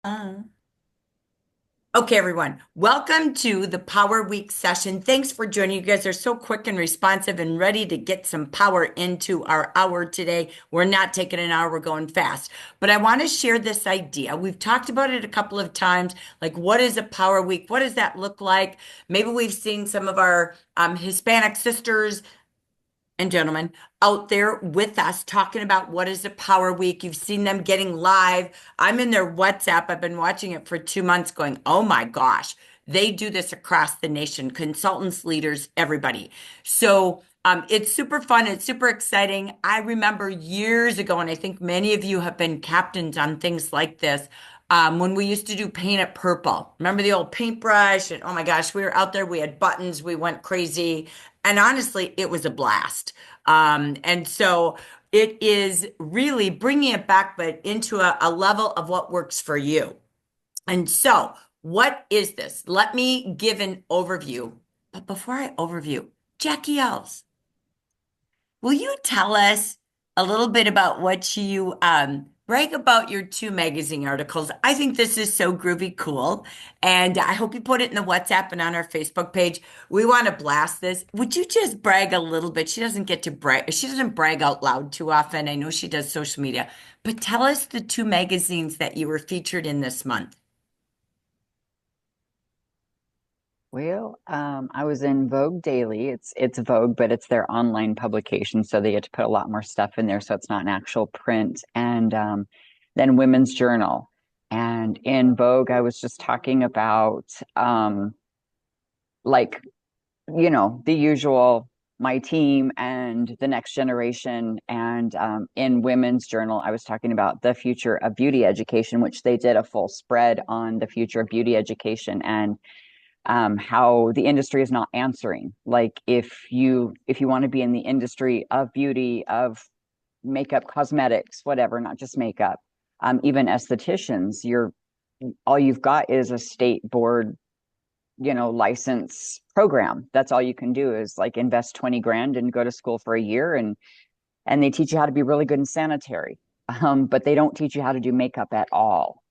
Uh, Okay, everyone, welcome to the Power Week session. Thanks for joining. You guys are so quick and responsive and ready to get some power into our hour today. We're not taking an hour, we're going fast. But I want to share this idea. We've talked about it a couple of times. Like, what is a Power Week? What does that look like? Maybe we've seen some of our Hispanic sisters and gentlemen out there with us talking about what is a power week. You've seen them getting live. I'm in their WhatsApp. I've been watching it for 2 months going, oh my gosh, they do this across the nation, consultants, leaders, everybody. So it's super fun. It's super exciting. I remember years ago, and I think many of you have been captains on things like this. When we used to do paint it purple, remember the old paintbrush? And oh my gosh, we were out there. We had buttons. We went crazy. And honestly, it was a blast. And so it is really bringing it back, but into a level of what works for you. And so, what is this? Let me give an overview. But before I overview, Jackie Els, will you tell us a little bit about what you brag about your two magazine articles? I think this is so groovy cool. And I hope you put it in the WhatsApp and on our Facebook page. We want to blast this. Would you just brag a little bit? She doesn't get to brag. She doesn't brag out loud too often. I know she does social media, but tell us the two magazines that you were featured in this month. I was in Vogue Daily. It's Vogue, but it's their online publication, so they get to put a lot more stuff in there, so it's not an actual print. And then Women's Journal. And in Vogue, I was just talking about like, the usual my team and the next generation. And in Women's Journal, I was talking about the future of beauty education, which they did a full spread on the future of beauty education and how the industry is not answering. Like if you want to be in the industry of beauty, of makeup, cosmetics, whatever, not just makeup, even estheticians, you're all you've got is a state board, license program. That's all you can do is like invest 20 grand and go to school for a year and they teach you how to be really good in sanitary. But they don't teach you how to do makeup at all.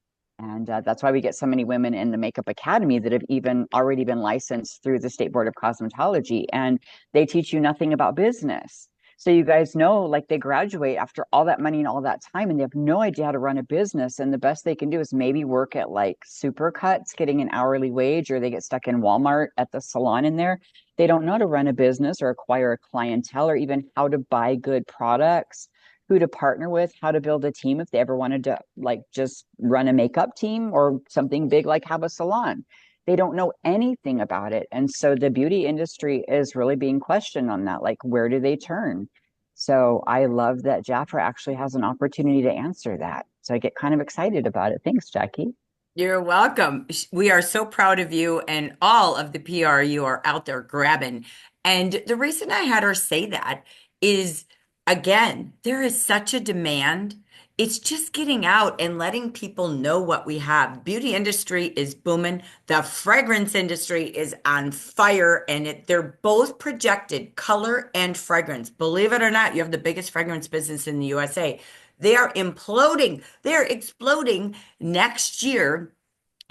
And that's why we get so many women in the Makeup Academy that have even already been licensed through the State Board of Cosmetology. And they teach you nothing about business. So you guys know, like they graduate after all that money and all that time, and they have no idea how to run a business. And the best they can do is maybe work at like Supercuts, getting an hourly wage, or they get stuck in Walmart at the salon in there. They don't know how to run a business or acquire a clientele or even how to buy good products, who to partner with, how to build a team if they ever wanted to like just run a makeup team or something big like have a salon. They don't know anything about it. And so the beauty industry is really being questioned on that. Like, where do they turn? So I love that Jafra actually has an opportunity to answer that. So I get kind of excited about it. Thanks, Jackie. You're welcome. We are so proud of you and all of the PR you are out there grabbing. And the reason I had her say that is, again, there is such a demand. It's just getting out and letting people know what we have. Beauty industry is booming. The fragrance industry is on fire, and they're both projected, color and fragrance. Believe it or not, you have the biggest fragrance business in the USA. They are imploding. They're exploding next year,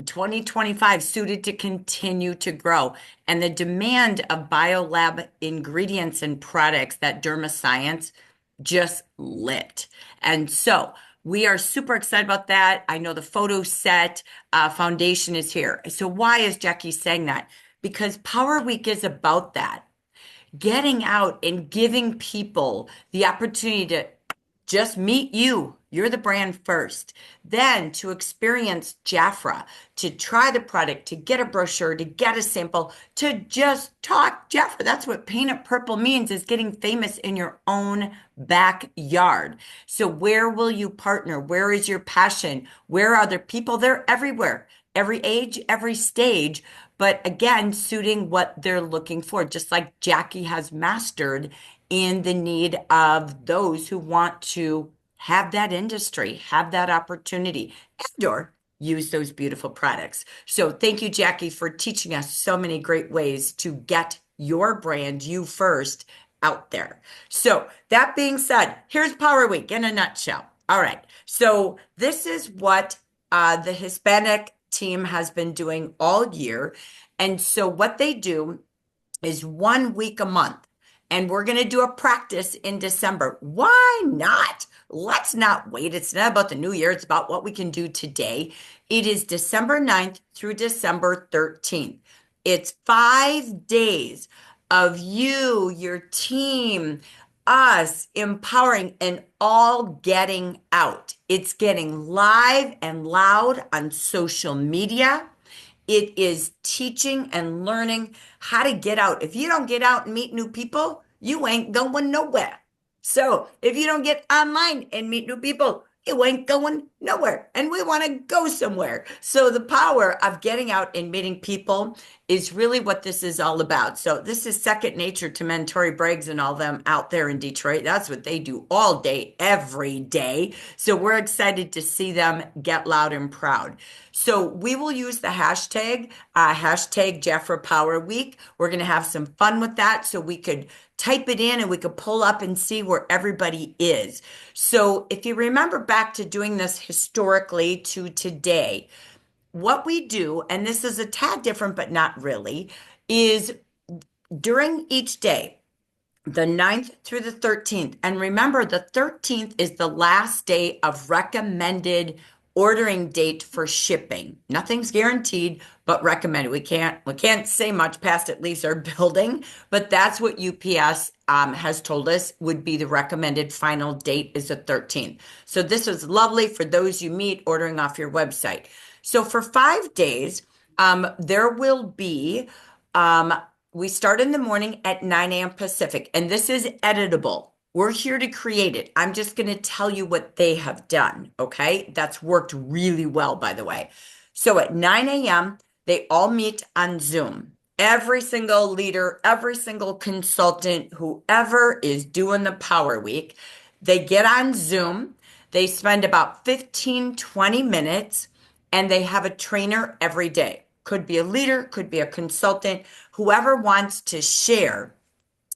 2025, suited to continue to grow. And the demand of biolab ingredients and products that Dermascience just lit. And so we are super excited about that. I know the photo set foundation is here. So why is Jackie saying that? Because Power Week is about that, getting out and giving people the opportunity to just meet you. You're the brand first. Then to experience Jafra, to try the product, to get a brochure, to get a sample, to just talk Jafra. That's what Paint It Purple means, is getting famous in your own backyard. So where will you partner? Where is your passion? Where are there people? They're everywhere, every age, every stage. But again, suiting what they're looking for, just like Jackie has mastered in the need of those who want to have that industry, have that opportunity, and or use those beautiful products. So thank you, Jackie, for teaching us so many great ways to get your brand, you first, out there. So that being said, here's Power Week in a nutshell. All right. So this is what the Hispanic team has been doing all year. And so what they do is 1 week a month. And we're going to do a practice in December. Why not? Let's not wait. It's not about the new year. It's about what we can do today. It is December 9th through December 13th. It's 5 days of you, your team, us empowering and all getting out. It's getting live and loud on social media. It is teaching and learning how to get out. If you don't get out and meet new people, you ain't going nowhere. So if you don't get online and meet new people, you ain't going nowhere. And we want to go somewhere. So the power of getting out and meeting people is really what this is all about. So this is second nature to Mentori Briggs and all them out there in Detroit. That's what they do all day, every day. So we're excited to see them get loud and proud. So we will use the hashtag Jafra Power Week. We're going to have some fun with that so we could type it in and we could pull up and see where everybody is. So if you remember back to doing this historically to today, what we do, and this is a tad different, but not really, is during each day, the 9th through the 13th. And remember, the 13th is the last day of recommended ordering date for shipping. Nothing's guaranteed, but recommended. We can't say much past at least our building, but that's what UPS has told us would be the recommended final date is the 13th. So this is lovely for those you meet ordering off your website. So for 5 days, there will be we start in the morning at 9 a.m. Pacific, and this is editable. We're here to create it. I'm just going to tell you what they have done, okay? That's worked really well, by the way. So at 9 a.m., they all meet on Zoom. Every single leader, every single consultant, whoever is doing the Power Week, they get on Zoom. They spend about 15, 20 minutes, and they have a trainer every day. Could be a leader, could be a consultant, whoever wants to share.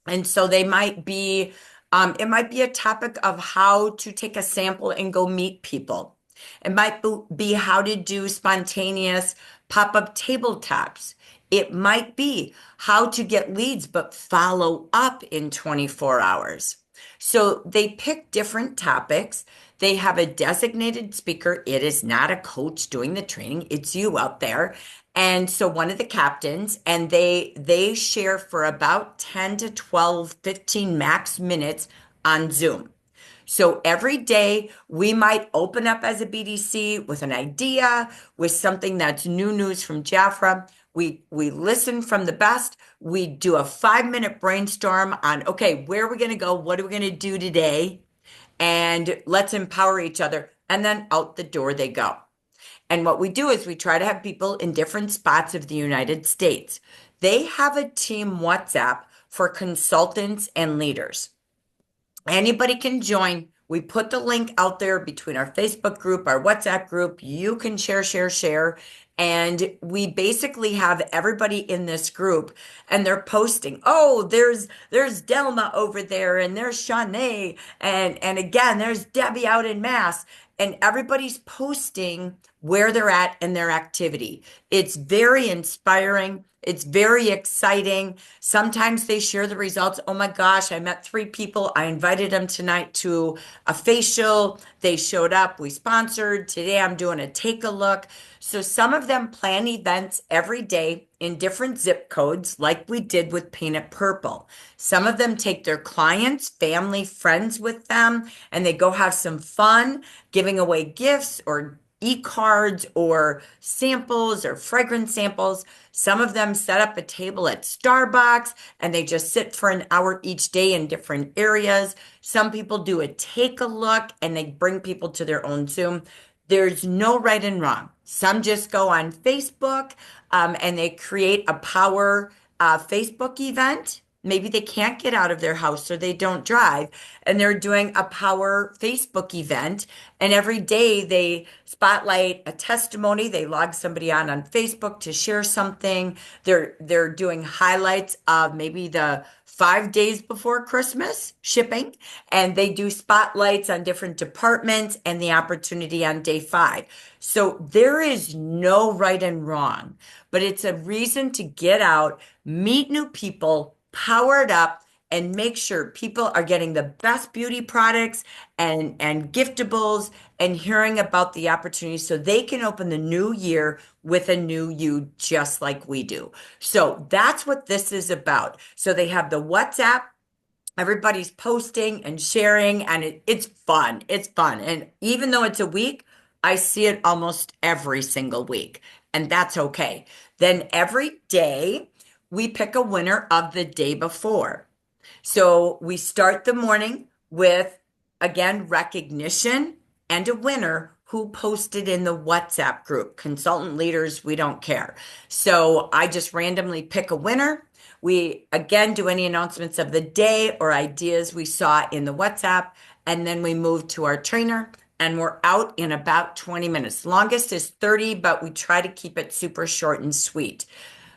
And so they might be, it might be a topic of how to take a sample and go meet people. It might be how to do spontaneous pop-up tabletops. It might be how to get leads but follow up in 24 hours. So they pick different topics. They have a designated speaker. It is not a coach doing the training. It's you out there. And so one of the captains, and they share for about 10 to 12, 15 max minutes on Zoom. So every day we might open up as a BDC with an idea, with something that's new news from Jafra. We listen from the best. We do a 5-minute brainstorm on, okay, where are we going to go? What are we going to do today? And let's empower each other. And then out the door they go. And what we do is we try to have people in different spots of the United States. They have a team WhatsApp for consultants and leaders. Anybody can join. We put the link out there between our Facebook group, our WhatsApp group. You can share. And we basically have everybody in this group and they're posting, oh, there's Delma over there and there's Shanae and again, there's Debbie out in Mass. And everybody's posting where they're at in their activity. It's very inspiring. It's very exciting. Sometimes they share the results. Oh my gosh, I met 3 people. I invited them tonight to a facial. They showed up. We sponsored. Today I'm doing a take a look. So some of them plan events every day in different zip codes, like we did with Paint It Purple. Some of them take their clients, family, friends with them, and they go have some fun giving away gifts or e-cards or samples or fragrance samples. Some of them set up a table at Starbucks and they just sit for an hour each day in different areas. Some people do a take a look and they bring people to their own Zoom. There's no right and wrong. Some just go on Facebook and they create a power Facebook event maybe they can't get out of their house or they don't drive, and they're doing a power Facebook event. And every day they spotlight a testimony. They log somebody on Facebook to share something. They're doing highlights of maybe the 5 days before Christmas shipping, and they do spotlights on different departments and the opportunity on day 5. So there is no right and wrong, but it's a reason to get out, meet new people, power it up, and make sure people are getting the best beauty products and giftables and hearing about the opportunity so they can open the new year with a new you just like we do. So that's what this is about. So they have the WhatsApp. Everybody's posting and sharing, and it's fun. It's fun. And even though it's a week, I see it almost every single week, and that's okay. Then every day, we pick a winner of the day before. So we start the morning with, again, recognition and a winner who posted in the WhatsApp group. Consultant leaders, we don't care. So I just randomly pick a winner. We again do any announcements of the day or ideas we saw in the WhatsApp, and then we move to our trainer. And we're out in about 20 minutes. Longest is 30, but we try to keep it super short and sweet.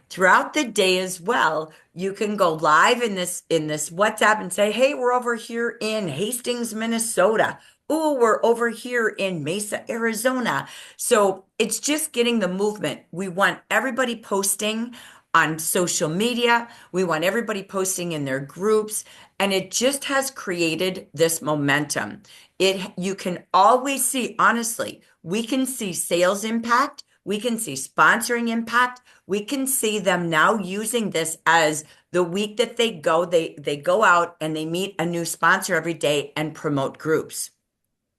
Throughout the day as well, you can go live in this WhatsApp and say, "Hey, we're over here in Hastings, Minnesota. Oh, we're over here in Mesa, Arizona." So it's just getting the movement. We want everybody posting on social media. We want everybody posting in their groups, and it just has created this momentum. You can always see, honestly, we can see sales impact. We can see sponsoring impact. We can see them now using this as the week that they go out and they meet a new sponsor every day and promote groups.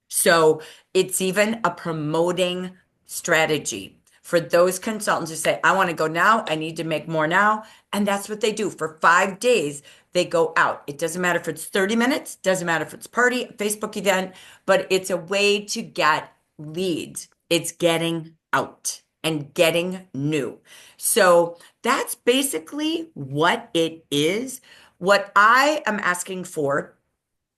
So it's even a promoting strategy for those consultants who say, "I want to go now. I need to make more now." And that's what they do. For 5 days, they go out. It doesn't matter if it's 30 minutes, doesn't matter if it's party, a Facebook event, but it's a way to get leads. It's getting out and getting new. So that's basically what it is. What I am asking for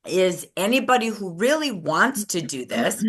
is anybody who really wants to do this.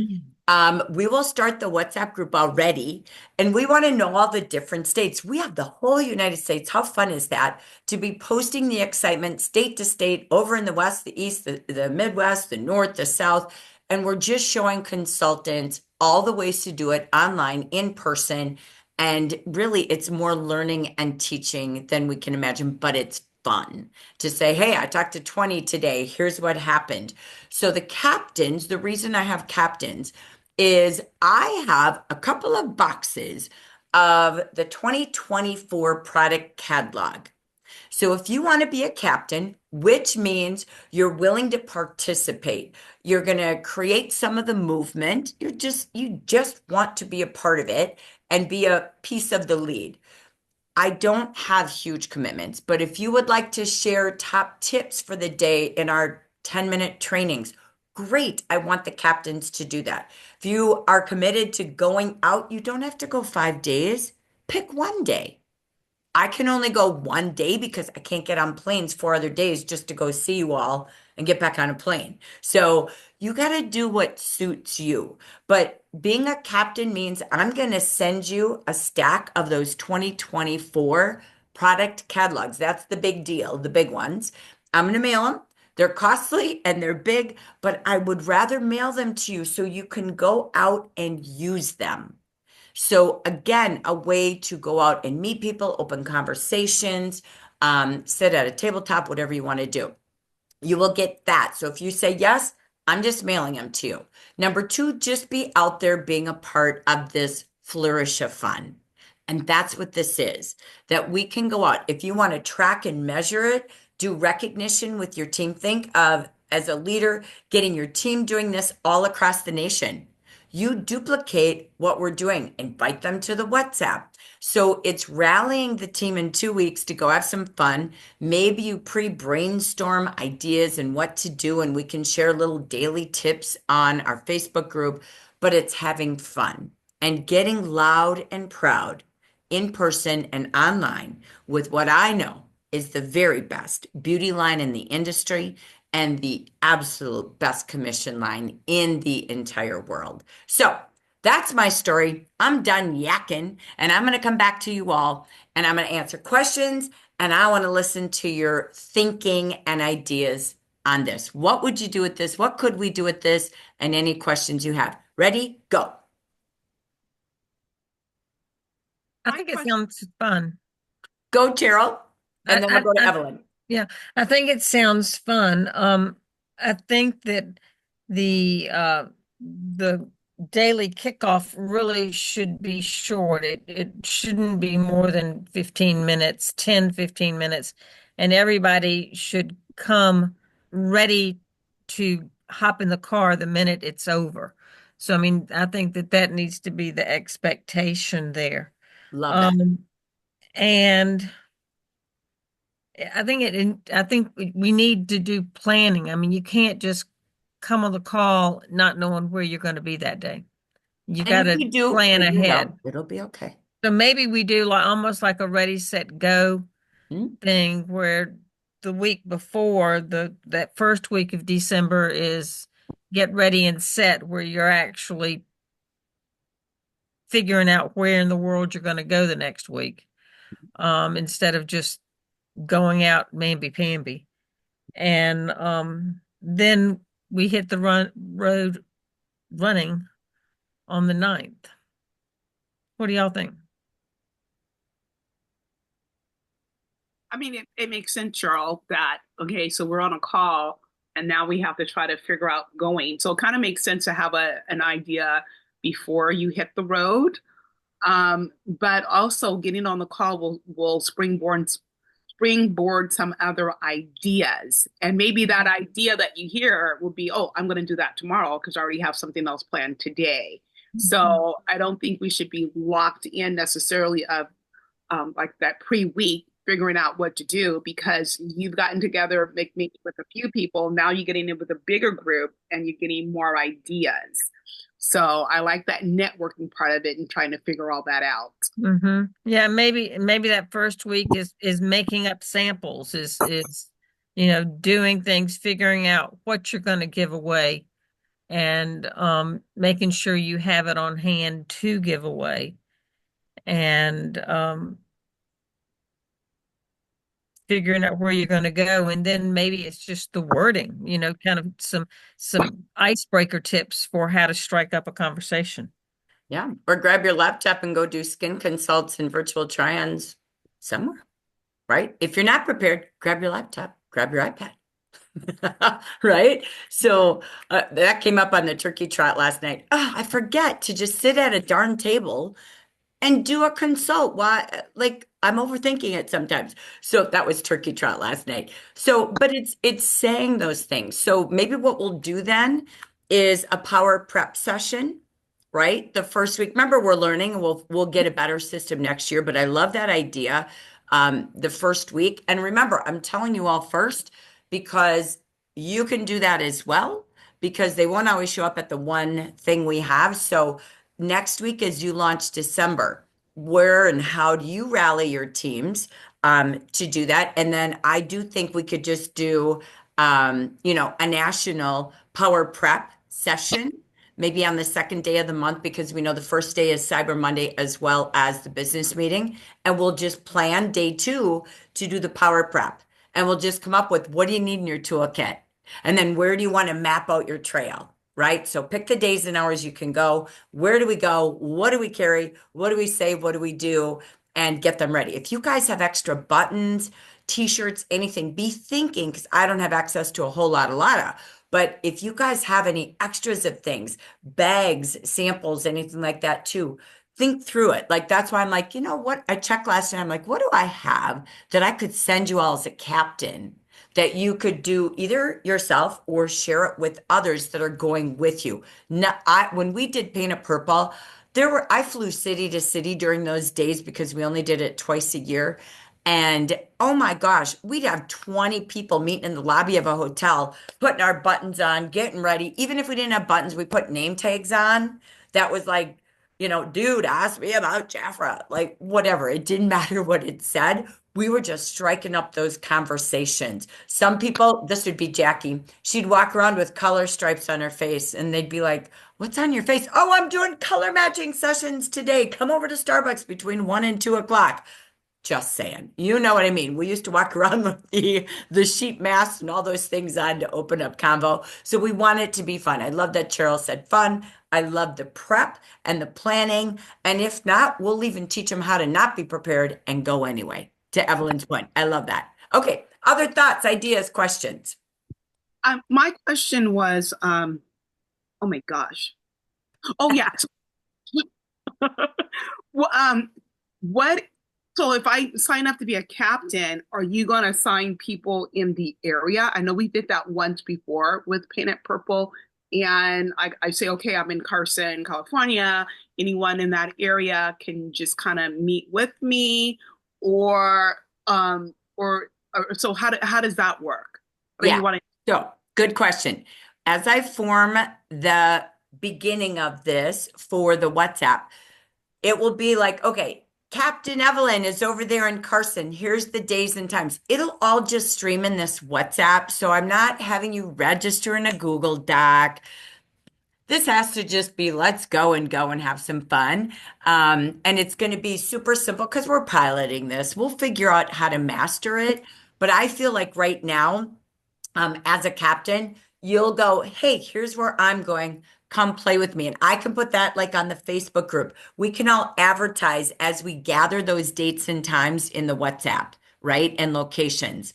We will start the WhatsApp group already, and we want to know all the different states. We have the whole United States. How fun is that to be posting the excitement state to state over in the West, the East, the Midwest, the North, the South, and we're just showing consultants all the ways to do it online, in person, and really it's more learning and teaching than we can imagine, but it's fun to say, "Hey, I talked to 20 today. Here's what happened." So the captains, the reason I have captains is I have a couple of boxes of the 2024 product catalog. So if you want to be a captain, which means you're willing to participate, you're going to create some of the movement, you just want to be a part of it and be a piece of the lead. I don't have huge commitments, but if you would like to share top tips for the day in our 10-minute trainings, great. I want the captains to do that. If you are committed to going out, you don't have to go 5 days. Pick one day. I can only go one day because I can't get on planes 4 other days just to go see you all and get back on a plane. So you got to do what suits you. But being a captain means I'm going to send you a stack of those 2024 product catalogs. That's the big deal, the big ones. I'm going to mail them. They're costly and they're big, but I would rather mail them to you so you can go out and use them. So again, a way to go out and meet people, open conversations, sit at a tabletop, whatever you want to do. You will get that. So if you say yes, I'm just mailing them to you. Number two, just be out there being a part of this flourish of fun. And that's what this is, that we can go out. If you want to track and measure it, do recognition with your team. Think of, as a leader, getting your team doing this all across the nation. You duplicate what we're doing, invite them to the WhatsApp. So it's rallying the team in 2 weeks to go have some fun. Maybe you pre-brainstorm ideas and what to do, and we can share little daily tips on our Facebook group, but it's having fun and getting loud and proud in person and online with what I know is the very best beauty line in the industry and the absolute best commission line in the entire world. So that's my story. I'm done yakking, and I'm going to come back to you all and I'm going to answer questions, and I want to listen to your thinking and ideas on this. What would you do with this? What could we do with this? And any questions you have. Ready? Go. I My think it question, sounds fun. Go, Terrell. And I, then we'll I, go to I, Evelyn. yeah, I think it sounds fun. I think that the daily kickoff really should be short. It shouldn't be more than 15 minutes, 10, 15 minutes, and everybody should come ready to hop in the car the minute it's over. So, I mean, I think that that needs to be the expectation there. Love that. And I think we need to do planning. I mean, you can't just come on the call not knowing where you're going to be that day. You got And if to you do, plan figure it ahead. out. It'll be okay. So maybe we do like almost like a ready, set, go Hmm? thing where the week before that first week of December is get ready and set where you're actually figuring out where in the world you're going to go the next week. Instead of just going out mamby-pamby. And then we hit the road running on the 9th. What do y'all think? I mean, it makes sense, Cheryl, that, okay, so we're on a call and now we have to try to figure out going. So it kind of makes sense to have an idea before you hit the road. But also getting on the call will springboard some other ideas. And maybe that idea that you hear will be, oh, I'm going to do that tomorrow because I already have something else planned today. So I don't think we should be locked in necessarily of like that pre-week figuring out what to do because you've gotten together, maybe with a few people. Now you're getting in with a bigger group and you're getting more ideas. So I like that networking part of it and trying to figure all that out. Yeah, maybe that first week is making up samples, is doing things, figuring out what you're going to give away, and making sure you have it on hand to give away, and figuring out where you're going to go, and then maybe it's just the wording, kind of some icebreaker tips for how to strike up a conversation. Yeah. Or grab your laptop and go do skin consults and virtual try-ons somewhere, right? If you're not prepared, grab your laptop, grab your iPad. Right? So that came up on the turkey trot last night. Oh, I forget to just sit at a darn table and do a consult. Why? Like I'm overthinking it sometimes. So that was turkey trot last night. So, but it's saying those things. So maybe what we'll do then is a power prep session, right? The first week. Remember, we're learning. We'll get a better system next year. But I love that idea. The first week. And remember, I'm telling you all first because you can do that as well because they won't always show up at the one thing we have. So next week as you launch December, where and how do you rally your teams to do that? And then I do think we could just do, a national power prep session, maybe on the second day of the month, because we know the first day is Cyber Monday as well as the business meeting. And we'll just plan day 2 to do the power prep. And we'll just come up with what do you need in your toolkit? And then where do you want to map out your trail? Right? So pick the days and hours you can go. Where do we go? What do we carry? What do we save? What do we do? And get them ready. If you guys have extra buttons, t-shirts, anything, be thinking, because I don't have access to a whole lot of, but if you guys have any extras of things, bags, samples, anything like that too, think through it. Like that's why I'm like, you know what? I checked last night. I'm like, what do I have that I could send you all as a captain that you could do either yourself or share it with others that are going with you. Now, when we did Paint It Purple, I flew city to city during those days because we only did it twice a year. And oh my gosh, we'd have 20 people meeting in the lobby of a hotel, putting our buttons on, getting ready. Even if we didn't have buttons, we put name tags on. That was like, dude, ask me about Jafra, like whatever. It didn't matter what it said. we were just striking up those conversations. Some people, this would be Jackie, she'd walk around with color stripes on her face and they'd be like, "What's on your face?" "Oh, I'm doing color matching sessions today. Come over to Starbucks between 1 and 2 o'clock." Just saying. You know what I mean? We used to walk around with the sheet masks and all those things on to open up convo. So we want it to be fun. I love that Cheryl said fun. I love the prep and the planning. And if not, we'll even teach them how to not be prepared and go anyway. To Evelyn's point. I love that. Okay. Other thoughts, ideas, questions? My question was, oh my gosh. Oh yeah. Well, what, so if I sign up to be a captain, are you going to assign people in the area? I know we did that once before with Paint It Purple. And I say, okay, I'm in Carson, California. Anyone in that area can just kind of meet with me, or so how does that work? Or Yeah. you want to? So, good question. As I form the beginning of this for the WhatsApp, it will be like, okay, Captain Evelyn is over there in Carson. Here's the days and times. It'll all just stream in this WhatsApp. So I'm not having you register in a Google Doc. This has to just be let's go and have some fun. And it's going to be super simple because we're piloting this. We'll figure out how to master it. But I feel like right now, as a captain, you'll go, "Hey, here's where I'm going. Come play with me." And I can put that like on the Facebook group. We can all advertise as we gather those dates and times in the WhatsApp, right? And locations.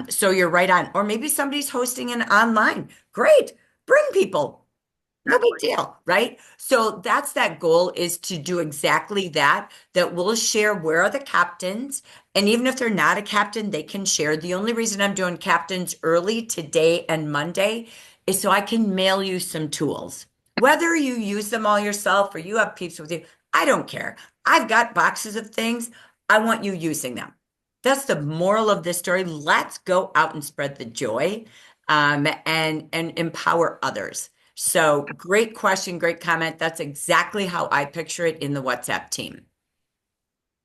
So you're right on. Or maybe somebody's hosting an online. Great. Bring people. No big deal, right? So that's that goal, is to do exactly that, that we'll share where are the captains. And even if they're not a captain, they can share. The only reason I'm doing captains early today and Monday is so I can mail you some tools. Whether you use them all yourself or you have peeps with you, I don't care. I've got boxes of things. I want you using them. That's the moral of this story. Let's go out and spread the joy, and empower others. So great question, great comment. That's exactly how I picture it in the WhatsApp team.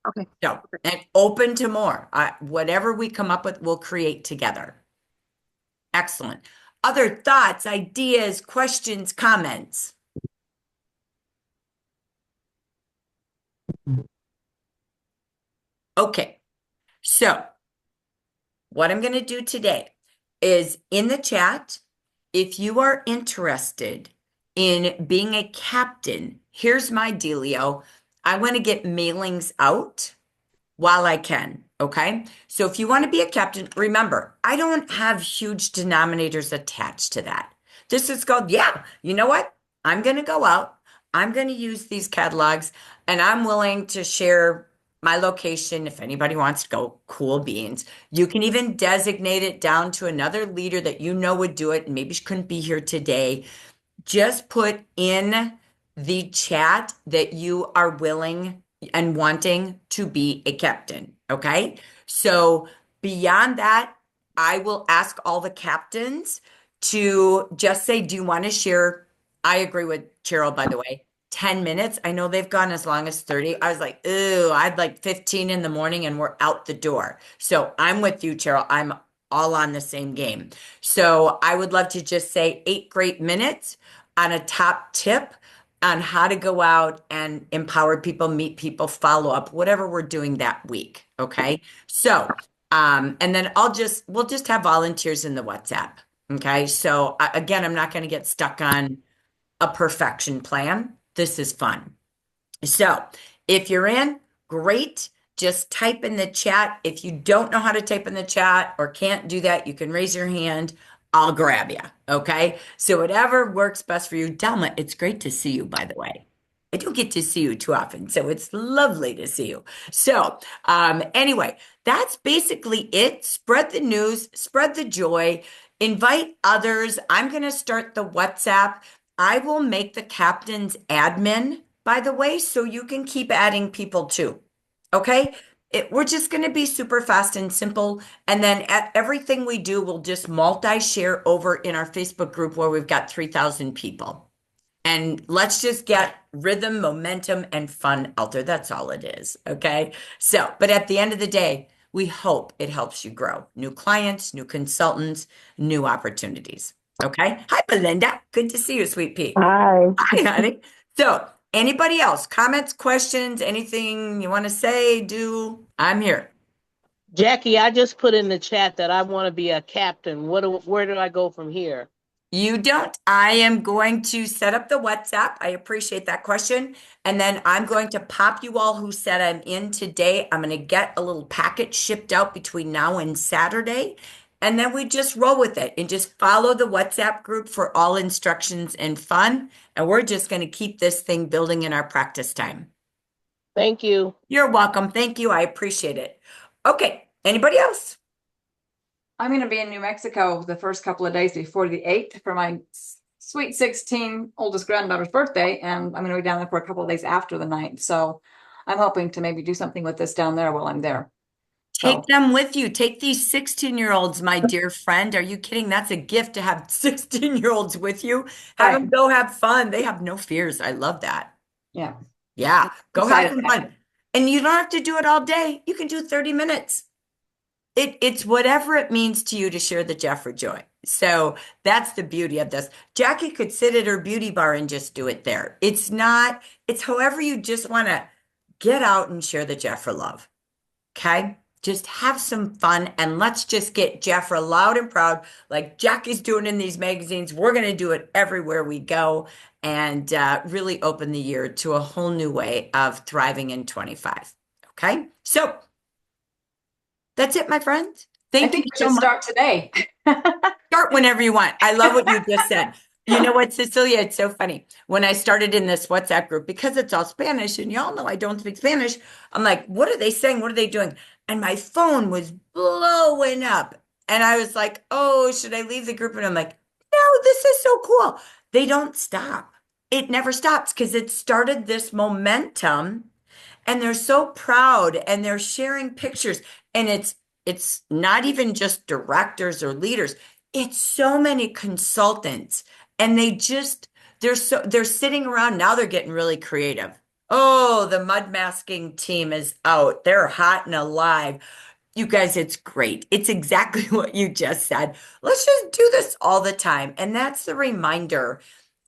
Okay. So, and open to more. Whatever we come up with, we'll create together. Excellent. Other thoughts, ideas, questions, comments? Okay. So what I'm going to do today is in the chat, if you are interested in being a captain, here's my dealio. I want to get mailings out while I can. Okay. So if you want to be a captain, remember, I don't have huge denominators attached to that. This is called, yeah, you know what? I'm going to go out. I'm going to use these catalogs and I'm willing to share my location if anybody wants to go. Cool beans. You can even designate it down to another leader that you know would do it and maybe she couldn't be here today. Just put in the chat that you are willing and wanting to be a captain. Okay. So beyond that, I will ask all the captains to just say, "Do you want to share?" I agree with Cheryl, by the way. 10 minutes. I know they've gone as long as 30. I was like, "Ooh, I'd like 15 in the morning and we're out the door." So I'm with you, Cheryl. I'm all on the same game. So I would love to just say 8 great minutes on a top tip on how to go out and empower people, meet people, follow up, whatever we're doing that week. Okay. So, and then we'll just have volunteers in the WhatsApp. Okay. So again, I'm not going to get stuck on a perfection plan. This is fun. So if you're in, great. Just type in the chat. If you don't know how to type in the chat or can't do that, you can raise your hand. I'll grab you. Okay. So whatever works best for you. Delma, it's great to see you, by the way. I don't get to see you too often, so it's lovely to see you. So, anyway, that's basically it. Spread the news, spread the joy, invite others. I'm going to start the WhatsApp. I will make the captain's admin, by the way, so you can keep adding people too. Okay? We're just going to be super fast and simple. And then at everything we do, we'll just multi-share over in our Facebook group where we've got 3,000 people. And let's just get rhythm, momentum, and fun out there. That's all it is. Okay. So, but at the end of the day, We hope it helps you grow new clients, new consultants, new opportunities. Okay. Hi, Belinda. Good to see you, sweet pea. Hi. Hi, honey. So, anybody else? Comments, questions, anything you want to say, do? I'm here. Jackie, I just put in the chat that I want to be a captain. Where do I go from here? You don't. I am going to set up the WhatsApp. I appreciate that question. And then I'm going to pop you all who said I'm in today. I'm going to get a little packet shipped out between now and Saturday. And then we just roll with it and just follow the WhatsApp group for all instructions and fun. And we're just going to keep this thing building in our practice time. Thank you. You're welcome. Thank you. I appreciate it. Okay. Anybody else? I'm going to be in New Mexico the first couple of days before the 8th for my sweet 16 oldest granddaughter's birthday. And I'm going to be down there for a couple of days after the 9th. So I'm hoping to maybe do something with this down there while I'm there. Take them with you. Take these 16-year-olds, my dear friend. Are you kidding? That's a gift to have 16-year-olds with you. Have them go have fun. They have no fears. I love that. Yeah. Yeah. Go have Excited. some fun. And you don't have to do it all day. You can do 30 minutes. It's whatever it means to you to share the Jeffra joy. So that's the beauty of this. Jackie could sit at her beauty bar and just do it there. It's however you just want to get out and share the Jeffra love. Okay? Just have some fun and let's just get Jeffra loud and proud like Jackie's doing in these magazines. We're going to do it everywhere we go and really open the year to a whole new way of thriving in 25. Okay? So that's it, my friends. I Thank think you we so should much. start today. Start whenever you want. I love what you just said. You know what, Cecilia? It's so funny. When I started in this WhatsApp group, because it's all Spanish, and y'all know I don't speak Spanish, I'm like, what are they saying? What are they doing? And my phone was blowing up. And I was like, oh, should I leave the group? And I'm like, no, this is so cool. They don't stop. It never stops because it started this momentum. And they're so proud and they're sharing pictures. And it's not even just directors or leaders. It's so many consultants. And they're sitting around. Now they're getting really creative. Oh, the mud masking team is out. They're hot and alive. You guys, it's great. It's exactly what you just said. Let's just do this all the time. And that's the reminder.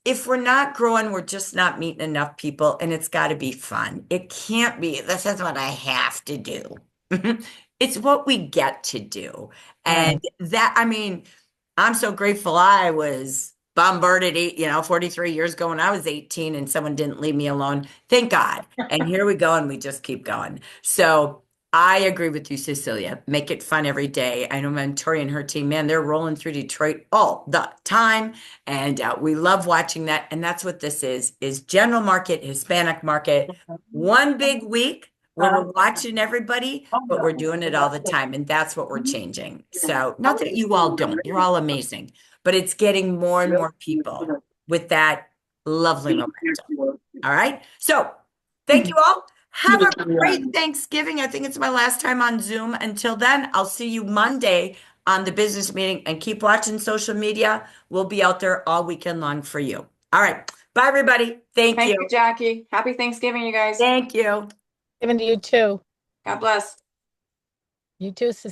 If we're not growing, we're just not meeting enough people, and it's got to be fun. It can't be, this is what I have to do. It's what we get to do. And I'm so grateful I was bombarded 43 years ago when I was 18 and someone didn't leave me alone. Thank God. And here we go, and we just keep going. So I agree with you, Cecilia. Make it fun every day. I know Tori and her team, man, they're rolling through Detroit all the time. And we love watching that. And that's what this is general market, Hispanic market. One big week where we're watching everybody, but we're doing it all the time. And that's what we're changing. So not that you all don't, you're all amazing, but it's getting more and more people with that lovely momentum. All right. So thank you all. Have a great Thanksgiving. I think it's my last time on Zoom. Until then, I'll see you Monday on the business meeting and keep watching social media. We'll be out there all weekend long for you. All right. Bye, everybody. Thank Thank you. you, Jackie. Happy Thanksgiving, you guys. Thank you. Even to you too. God bless. You too,